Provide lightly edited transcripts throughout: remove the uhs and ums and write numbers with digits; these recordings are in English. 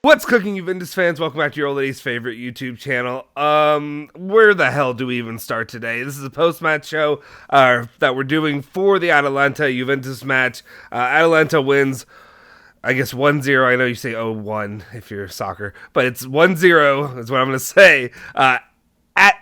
What's cooking, Juventus fans? Welcome back to your old lady's favorite YouTube channel. Where the hell do we even start today? This is a post-match show that we're doing for the Atalanta Juventus match. Atalanta wins, I guess 1-0. I know you say 0-1 if you're soccer, but it's 1-0 is what I'm going to say. At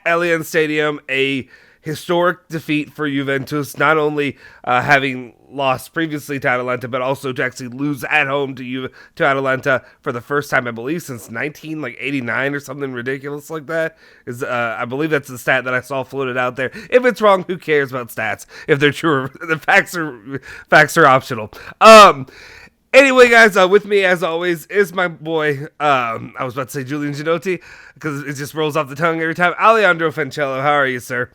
Allianz Stadium, a historic defeat for Juventus, not only having lost previously to Atalanta, but also to actually lose at home to Atalanta for the first time, I believe, since 1989 or something ridiculous like that. I believe that's the stat that I saw floated out there. If it's wrong, who cares about stats? If they're true, the facts are optional. Anyway, guys, with me, as always, is my boy, I was about to say Julian Ginotti, because it just rolls off the tongue every time. Alejandro Fancello, how are you, sir?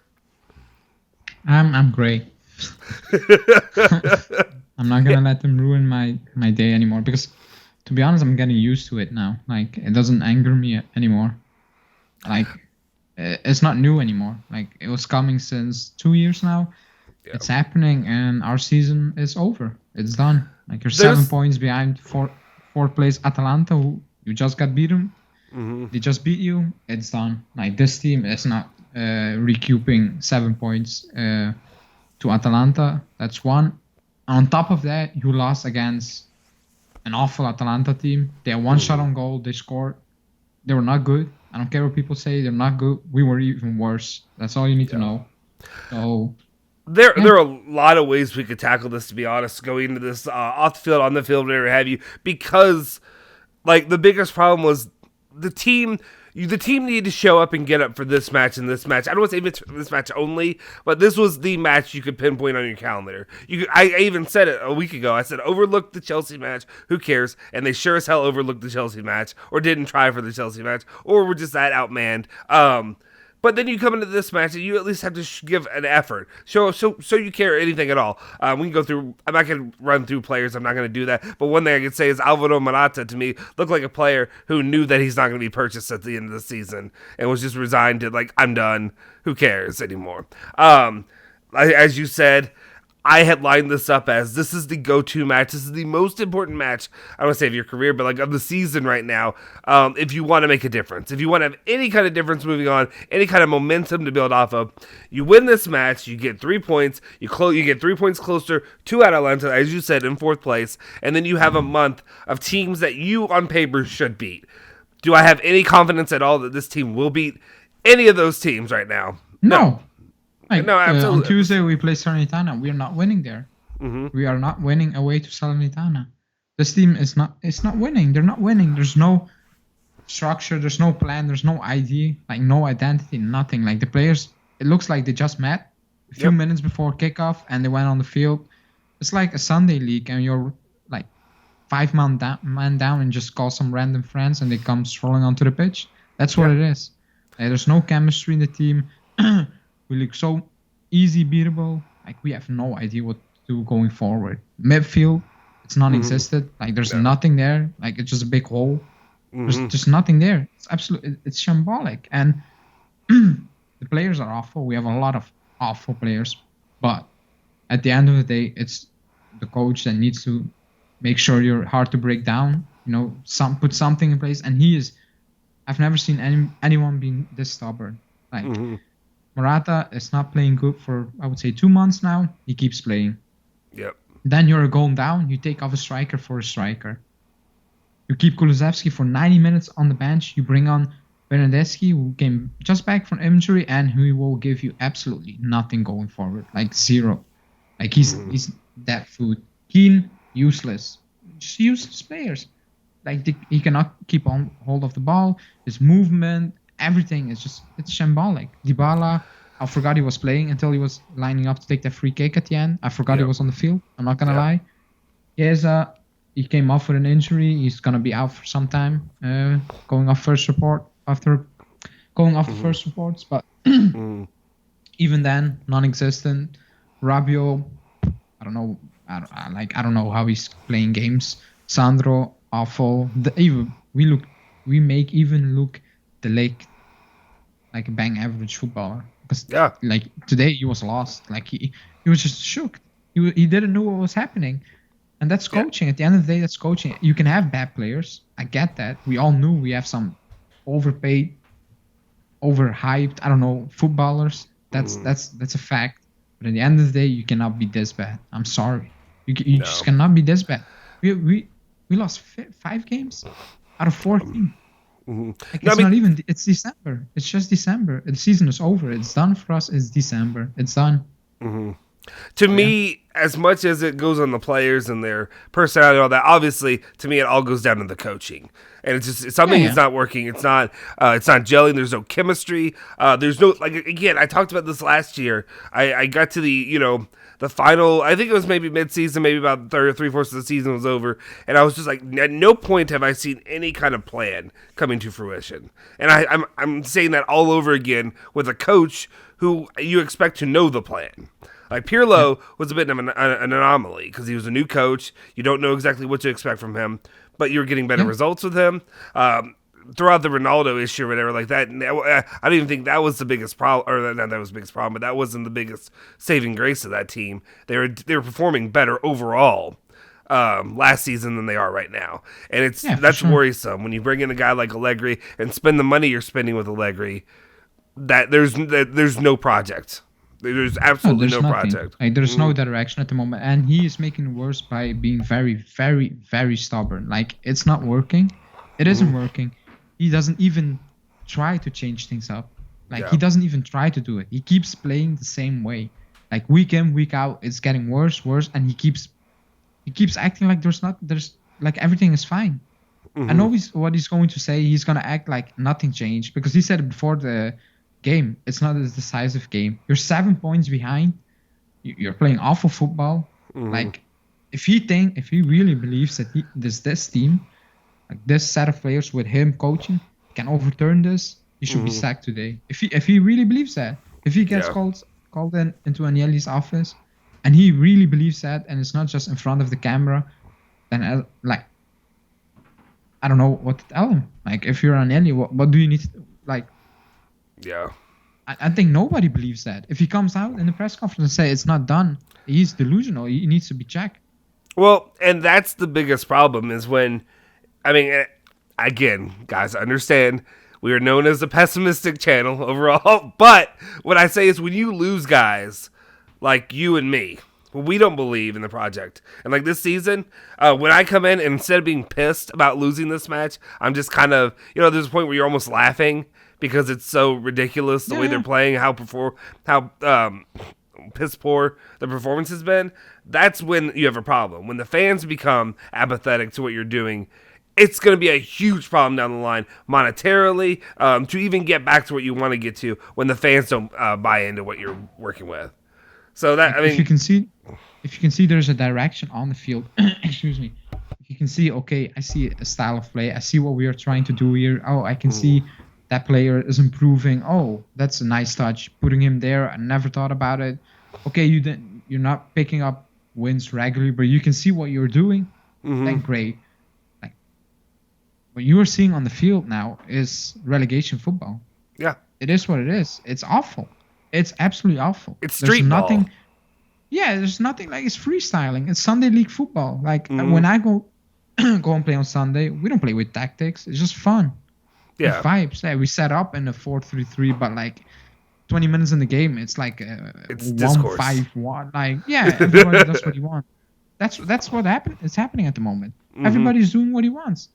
I'm great. I'm not gonna let them ruin my day anymore, because to be honest, I'm getting used to it now. Like, it doesn't anger me anymore. Like, it's not new anymore. Like, it was coming since 2 years now. Yep. It's happening, and our season is over. It's done. Like, you're 7 points behind fourth place Atalanta, who you just got beaten. Mm-hmm. They just beat you. It's done. Like, this team is not recouping 7 points to Atalanta. That's one. On top of that, you lost against an awful Atalanta team. They had one shot on goal. They scored. They were not good. I don't care what people say. They're not good. We were even worse. That's all you need to know. So There are a lot of ways we could tackle this, to be honest, going into this off the field, on the field, whatever have you, because like the biggest problem was the team needed to show up and get up for this match and this match. I don't want to say it's this match only, but this was the match you could pinpoint on your calendar. I even said it a week ago. I said, overlook the Chelsea match. Who cares? And they sure as hell overlooked the Chelsea match, or didn't try for the Chelsea match, or were just that outmanned. But then you come into this match and you at least have to give an effort. So you care anything at all. We can go through, I'm not going to run through players, I'm not going to do that. But one thing I can say is Alvaro Morata, to me, looked like a player who knew that he's not going to be purchased at the end of the season and was just resigned to, like, I'm done. Who cares anymore? As you said, I had lined this up as this is the go-to match. This is the most important match, I don't want to say of your career, but like of the season right now. If you want to make a difference, if you want to have any kind of difference moving on, any kind of momentum to build off of, you win this match, you get 3 points, you get 3 points closer to Atalanta, as you said, in fourth place, and then you have a month of teams that you on paper should beat. Do I have any confidence at all that this team will beat any of those teams right now? No. Like, no, absolutely. On Tuesday we play Salernitana. We are not winning there. Mm-hmm. We are not winning away to Salernitana. This team is not winning. They're not winning. There's no structure. There's no plan. There's no ID. Like, no identity. Nothing. Like, the players, it looks like they just met a few minutes before kickoff and they went on the field. It's like a Sunday league and you're like 5 man down and just call some random friends and they come strolling onto the pitch. That's what it is. There's no chemistry in the team. We look so easy beatable. Like, we have no idea what to do going forward. Midfield, it's non-existent. Mm-hmm. Like, there's nothing there. Like, it's just a big hole. Mm-hmm. There's just nothing there. It's absolutely, it's shambolic. And the players are awful. We have a lot of awful players. But at the end of the day, it's the coach that needs to make sure you're hard to break down. You know, put something in place. And he is. I've never seen anyone being this stubborn. Like. Mm-hmm. Morata is not playing good for, I would say, 2 months now. He keeps playing. Yep. Then you're going down. You take off a striker for a striker. You keep Kulusevski for 90 minutes on the bench. You bring on Bernardeschi, who came just back from injury, and who will give you absolutely nothing going forward. Like, zero. Like, he's that food. Keane, useless. Just useless players. Like, he cannot keep on hold of the ball. His movement, everything is just, it's shambolic. Dybala, I forgot he was playing until he was lining up to take that free kick at the end. I forgot he was on the field. I'm not going to lie. Chiesa, he came off with an injury. He's going to be out for some time, going off first report after going off the first reports. But even then, non-existent. Rabiot, I don't know. I don't know how he's playing games. Sandro, awful. We make even look the Lake like a bang average footballer, because like today he was lost. Like he was just shook. He didn't know what was happening. And that's coaching. At the end of the day, that's coaching. You can have bad players. I get that. We all knew we have some overpaid, overhyped, I don't know, footballers. That's a fact. But at the end of the day, you cannot be this bad. I'm sorry. You just cannot be this bad. We lost 5 games out of 14. Like, it's not even. It's December. It's just December. The season is over. It's done for us. It's December. It's done. To me, as much as it goes on the players and their personality and all that, obviously, to me, it all goes down to the coaching. And it's just something is not working. It's not gelling. There's no chemistry. There's no, like, again, I talked about this last year. I got to the final, I think it was maybe mid-season, maybe about three-fourths of the season was over, and I was just like, at no point have I seen any kind of plan coming to fruition. And I'm saying that all over again with a coach who you expect to know the plan. Like, Pirlo was a bit of an anomaly because he was a new coach. You don't know exactly what to expect from him, but you're getting better results with him. Throughout the Ronaldo issue or whatever like that, I don't even think that was the biggest problem, or not that was the biggest problem, but that wasn't the biggest saving grace of that team. They were performing better overall last season than they are right now, and that's worrisome when you bring in a guy like Allegri and spend the money you're spending with Allegri. That there's no project. There's absolutely no project. Like, there's no direction at the moment, and he is making it worse by being very, very, very stubborn. Like, it's not working. It isn't working. He doesn't even try to change things up. Like, he doesn't even try to do it. He keeps playing the same way. Like, week in, week out, it's getting worse, and he keeps acting like there's like everything is fine. I know what he's going to say. He's gonna act like nothing changed because he said it before the game. It's not a decisive game. You're 7 points behind. You're playing awful football. Like, if he really believes that this team, like this set of players with him coaching, can overturn this, he should be sacked today. If he really believes that, if he gets called into Agnelli's office, and he really believes that, and it's not just in front of the camera, then like, I don't know what to tell him. Like, if you're Agnelli, what do you need to, like? Yeah. I think nobody believes that. If he comes out in the press conference and say it's not done, he's delusional. He needs to be checked. Well, and that's the biggest problem is when, I mean, again, guys, understand we are known as a pessimistic channel overall, but what I say is when you lose guys like you and me, when we don't believe in the project, and like this season, when I come in and instead of being pissed about losing this match, I'm just kind of, there's a point where you're almost laughing because it's so ridiculous the way they're playing, how piss poor the performance has been. That's when you have a problem. When the fans become apathetic to what you're doing, it's going to be a huge problem down the line, monetarily, to even get back to what you want to get to when the fans don't buy into what you're working with. So that, I mean, if you can see there's a direction on the field, excuse me. If you can see, okay, I see a style of play. I see what we are trying to do here. Oh, I can see that player is improving. Oh, that's a nice touch. Putting him there, I never thought about it. Okay, you're not picking up wins regularly, but you can see what you're doing. Then great. Like, what you are seeing on the field now is relegation football. Yeah, it is what it is. It's awful. It's absolutely awful. It's street ball. There's nothing like it's freestyling. It's Sunday league football. Like when I go and play on Sunday, we don't play with tactics. It's just fun. Yeah, vibes. Yeah, we set up in a 4-3-3, but like 20 minutes in the game, it's like it's 1-5-1. Like, yeah, everybody does what he wants. That's what happened. It's happening at the moment. Everybody's doing what he wants.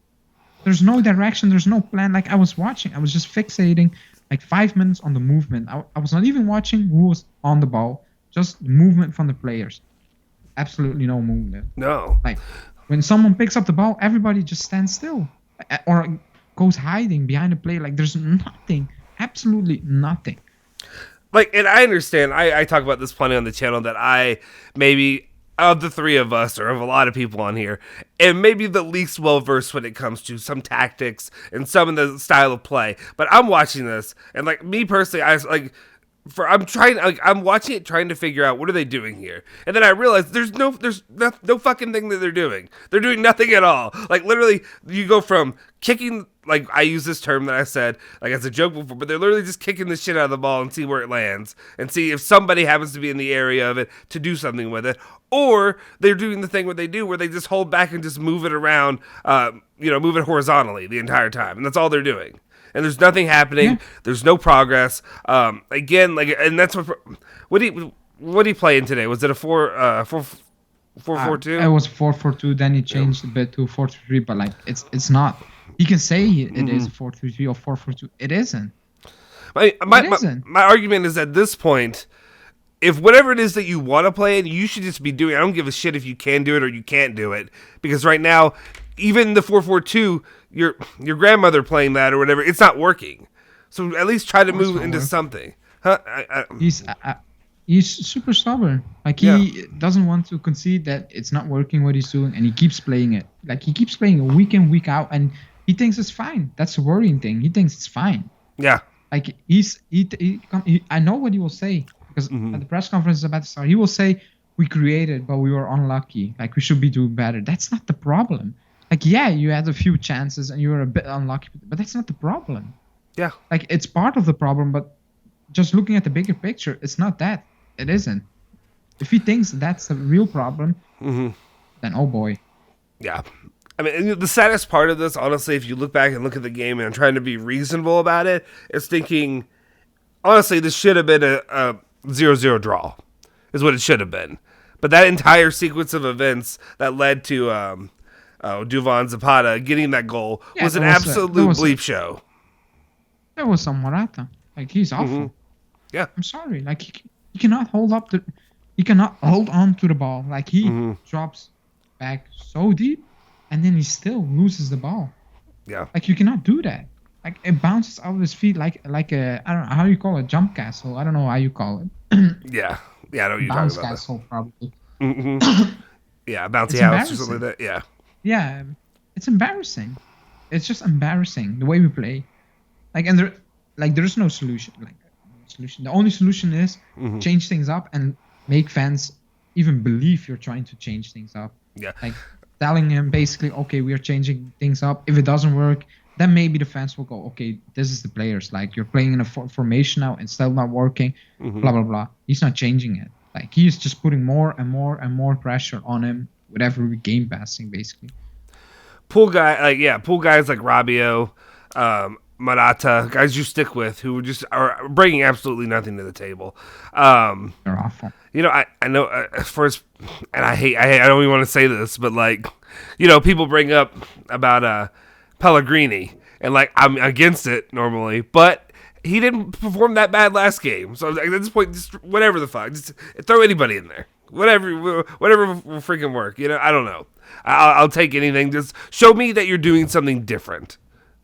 There's no direction. There's no plan. Like, I was watching. I was just fixating like 5 minutes on the movement. I was not even watching who was on the ball. Just movement from the players. Absolutely no movement. No. Like, when someone picks up the ball, everybody just stands still. Or goes hiding behind the play. Like, there's nothing. Absolutely nothing. Like, and I understand. I talk about this plenty on the channel that I maybe, of the three of us, or of a lot of people on here, and maybe the least well-versed when it comes to some tactics and some of the style of play. But I'm watching this, and like, me personally, I was like, I'm watching it trying to figure out what are they doing here, and then I realize there's no fucking thing that they're doing. They're doing nothing at all. Like literally, you go from kicking. Like I use this term that I said like as a joke before, but they're literally just kicking the shit out of the ball and see where it lands, and see if somebody happens to be in the area of it to do something with it, or they're doing the thing what they do where they just hold back and just move it around, move it horizontally the entire time, and that's all they're doing. And there's nothing happening. Yeah. There's no progress. Again, and that's what he playing today? Was it a 4-4-2? It was 4-4-2. Then he changed a bit to 4-3-3. But like, it's not. He can say it is a 4-3-3 or 4-4-2. It isn't. My argument is at this point, if whatever it is that you want to play in, you should just be doing. I don't give a shit if you can do it or you can't do it, because right now, even the 4-4-2. Your grandmother playing that or whatever, it's not working. So at least try to move into something. Huh? He's super stubborn. Like he doesn't want to concede that it's not working what he's doing, and he keeps playing it. Like he keeps playing it week in, week out, and he thinks it's fine. That's the worrying thing. He thinks it's fine. Yeah. Like I know what he will say, because at the press conference is about to start, he will say, "We created, but we were unlucky. Like we should be doing better." That's not the problem. Like, yeah, you had a few chances and you were a bit unlucky, but that's not the problem. Yeah. Like, it's part of the problem, but just looking at the bigger picture, it's not that. It isn't. If he thinks that's the real problem, then oh boy. Yeah. I mean, the saddest part of this, honestly, if you look back and look at the game and I'm trying to be reasonable about it, is thinking, honestly, this should have been a 0-0 draw, is what it should have been. But that entire sequence of events that led to... Duvan Zapata getting that goal was an absolute bleep show. That was some Morata. Like, he's awful. Yeah. I'm sorry. Like, he cannot hold on to the ball. Like, he drops back so deep, and then he still loses the ball. Yeah. Like, you cannot do that. Like, it bounces out of his feet like a, I don't know how you call it, jump castle. I don't know how you call it. Yeah. Yeah, I know what you're bounce talking about. Bounce castle, probably. Yeah, bouncy house or something like that. Yeah. Yeah, it's embarrassing. It's just embarrassing the way we play. Like, and there's no solution. The only solution is change things up and make fans even believe you're trying to change things up. Yeah. Like telling him basically, okay, we are changing things up. If it doesn't work, then maybe the fans will go, okay, this is the players. Like, you're playing in a formation now and still not working. Blah blah blah. He's not changing it. Like, he's just putting more and more and more pressure on him. With every game passing, basically. Pool guys like Rabiot, Morata, guys you stick with who just are bringing absolutely nothing to the table. They're awful. I know first, and I don't even want to say this, but like, people bring up about Pellegrini, and like I'm against it normally, but he didn't perform that bad last game. So at this point, just whatever the fuck, just throw anybody in there. Whatever will freaking work. I don't know. I'll take anything. Just show me that you're doing something different.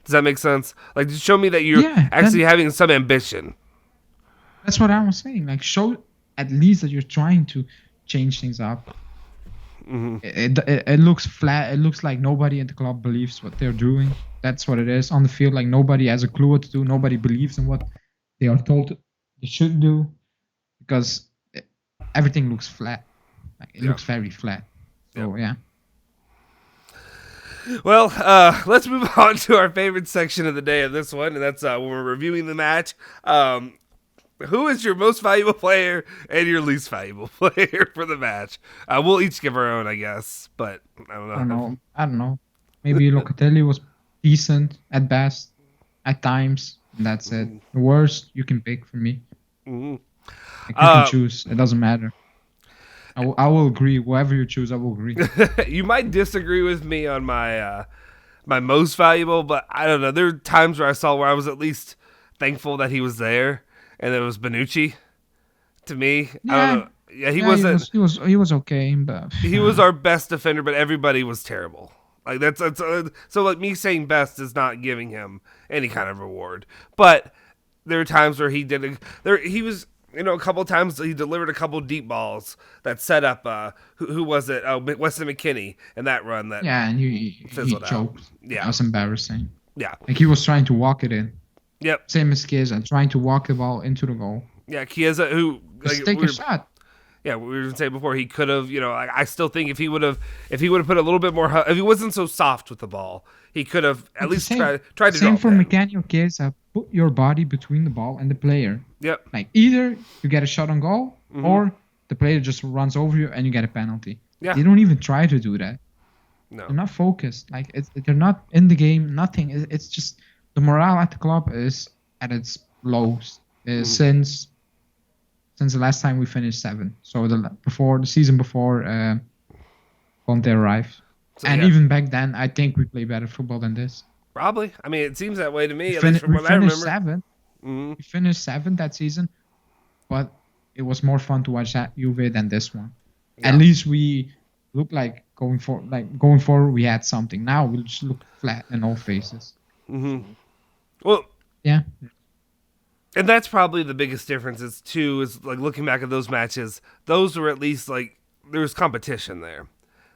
Does that make sense? Like, just show me that you're actually having some ambition. That's what I was saying. Like, show at least that you're trying to change things up. It looks flat. It looks like nobody at the club believes what they're doing. That's what it is on the field. Like, nobody has a clue what to do. Nobody believes in what they are told they should do, because everything looks flat. Like, it looks very flat. So yeah. Well, let's move on to our favorite section of the day of this one, and that's when we're reviewing the match. Who is your most valuable player and your least valuable player for the match? We'll each give our own, I guess, but I don't know. Maybe Locatelli was decent at best, at times, and that's it. The worst you can pick for me. Like, you can choose. It doesn't matter. I will agree. Whoever you choose, I will agree. You might disagree with me on my my most valuable, but I don't know. There are times where I was at least thankful that he was there, and it was Bonucci. To me, yeah. I don't know. Yeah, he wasn't. He was okay, but he was our best defender, but everybody was terrible. Like that's so like me saying best is not giving him any kind of reward. But there are times where he was. A couple of times he delivered a couple deep balls that set up, who was it? Weston McKennie in that run. And he choked. Out. Yeah. That was embarrassing. Yeah. Like, he was trying to walk it in. Yep. Same as Chiesa, trying to walk the ball into the goal. Yeah, Chiesa, who Just take a shot. Yeah, we were saying before, he could have, I still think if he would have put a little bit more, if he wasn't so soft with the ball, he could have at But least the tried to same drop for in. mechanical Chiesa. Put your body between the ball and the player. Yep. Like either you get a shot on goal, or the player just runs over you and you get a penalty. Yeah. They don't even try to do that. No. They're not focused. Like they're not in the game. Nothing. It's just the morale at the club is at its lowest since the last time we finished 7th. So the season before Conte arrived. So, and even back then, I think we play better football than this. Probably. I mean, it seems that way to me. At least from what I remember. 7th. We finished 7th that season, but it was more fun to watch that Juve than this one. Yeah. At least we look like going forward, we had something. Now we just look flat in all faces. Well, yeah. And that's probably the biggest difference is like looking back at those matches, those were at least like there was competition there.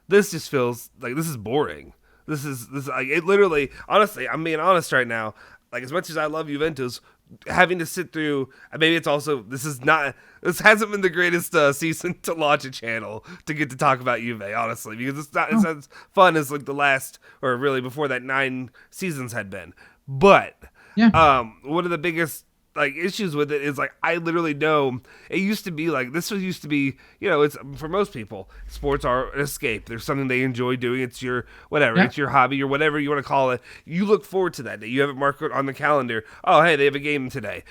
This just feels like this is boring. This is like it literally, honestly, I'm being honest right now. Like as much as I love Juventus, having to sit through, maybe it's also, this hasn't been the greatest season to launch a channel to get to talk about Juve, honestly, because it's not as fun as like the last, or really before that 9 seasons had been. But one of the biggest like issues with it is like I literally know it used to be like this used to be, it's for most people sports are an escape. There's something they enjoy doing. It's your whatever, it's your hobby or whatever you want to call it. You look forward to that day. You have it marked on the calendar. Oh, hey, they have a game today.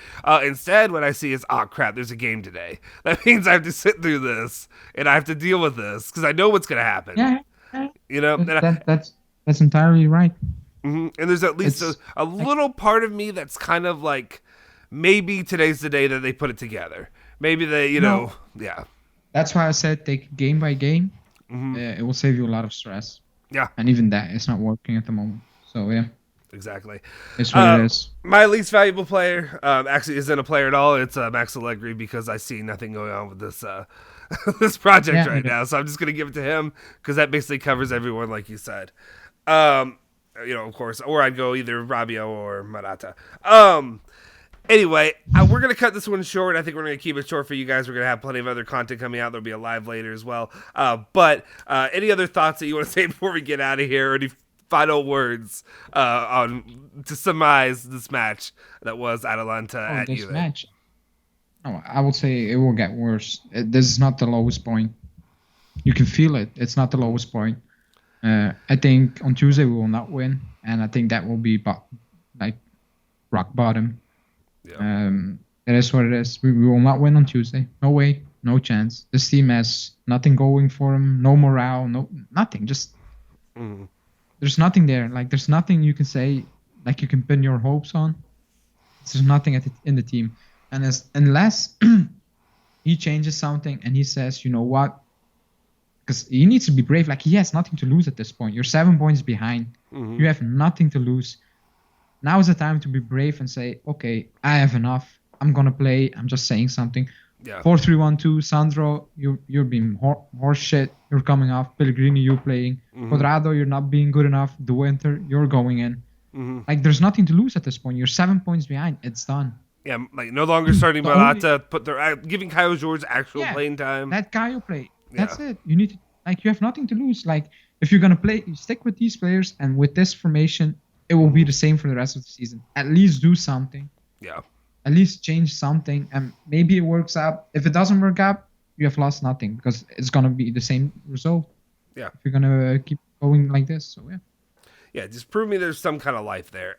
Instead, what I see is, oh crap, there's a game today. That means I have to sit through this and I have to deal with this because I know what's going to happen. Yeah, that's entirely right. And there's at least a little part of me that's kind of like, maybe today's the day that they put it together. Maybe they, yeah. That's why I said take game by game. It will save you a lot of stress. Yeah. And even that, it's not working at the moment. So, yeah. Exactly. It's what it is. My least valuable player actually isn't a player at all. It's Max Allegri because I see nothing going on with this this project right now. So I'm just going to give it to him because that basically covers everyone, like you said. Of course. Or I'd go either Rabiot or Morata. Anyway, we're going to cut this one short. I think we're going to keep it short for you guys. We're going to have plenty of other content coming out. There'll be a live later as well. But any other thoughts that you want to say before we get out of here? Or any final words to surmise this match that was Atalanta at Juve? Match? Oh, I would say it will get worse. This is not the lowest point. You can feel it. It's not the lowest point. I think on Tuesday we will not win. And I think that will be rock bottom. Yeah. It is what it is. We will not win on Tuesday. No way. No chance. This team has nothing going for them. No morale. No nothing. Just there's nothing there. Like there's nothing you can say. Like you can pin your hopes on. There's nothing in the team. And unless he changes something and he says, you know what? Because he needs to be brave. Like he has nothing to lose at this point. You're 7 points behind. You have nothing to lose. Now is the time to be brave and say, okay, I have enough. I'm going to play. I'm just saying something. Yeah. 4-3-1-2, Sandro, you're being horse shit. You're coming off. Pellegrini, you're playing. Quadrado, you're not being good enough. De Winter, you're going in. Like, there's nothing to lose at this point. You're 7 points behind. It's done. Yeah, like, no longer starting Morata, giving Caio Jorge actual playing time. That Caio play. That's it. You need to, you have nothing to lose. Like, if you're going to play, you stick with these players, and with this formation, it will be the same for the rest of the season. At least do something. Yeah. At least change something, and maybe it works out. If it doesn't work out, you have lost nothing because it's gonna be the same result. Yeah. If you're gonna keep going like this, so yeah. Yeah, just prove me there's some kind of life there.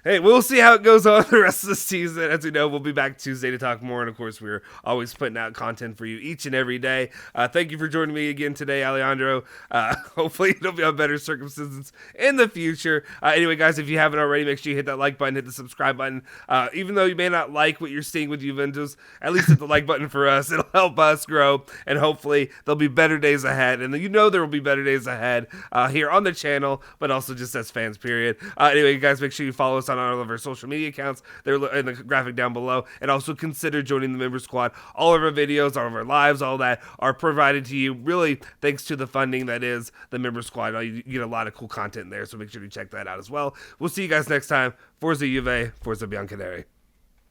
Hey, we'll see how it goes on the rest of the season. As we know, we'll be back Tuesday to talk more. And, of course, we're always putting out content for you each and every day. Thank you for joining me again today, Alejandro. Hopefully, it'll be on better circumstances in the future. Anyway, guys, if you haven't already, make sure you hit that like button, hit the subscribe button. Even though you may not like what you're seeing with Juventus, at least hit the like button for us. It'll help us grow. And hopefully, there'll be better days ahead. And there will be better days ahead here on the channel, but also just as fans, period. Anyway, guys, make sure you follow us on all of our social media accounts. They're in the graphic down below. And also consider joining the member squad. All of our videos, all of our lives, all that are provided to you really thanks to the funding that is the member squad. You get a lot of cool content there, so make sure to check that out as well. We'll see you guys next time. Forza Juve, Forza Bianconeri.